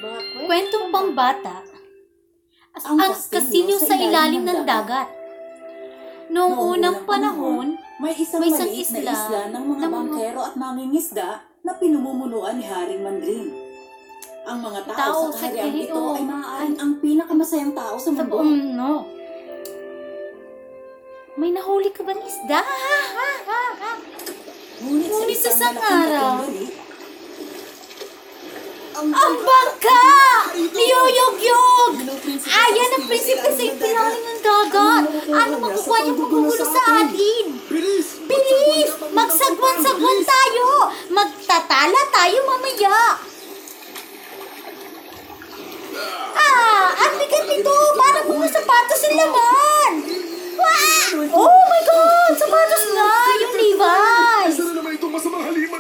Kwentong pambata, ang kastilyo sa ilalim ng dagat. Noong unang panahon, may isang maliit na isla ng mga bangkero at mangingisda na pinumumunuan ni Haring Mandring. Ang mga tao sa kahariang ito ay maaaring ang pinakamasayang tao sa mundo. No. May nahuli ka bang isda? Ngunit sa isang araw, ang bangka! Niyuyog-yog! Ayan ang prinsipe sa ilalim ng dagat! Ano makukuha niyang magugulo sa atin? Bilis! Magsagwan-sagwan tayo! Magtatala tayo mamaya! Ang bigat nito! Parang mga sapatos yung laman! Oh my God! Sapatos nga! Yung Levi's! Isa na naman itong masamang halima!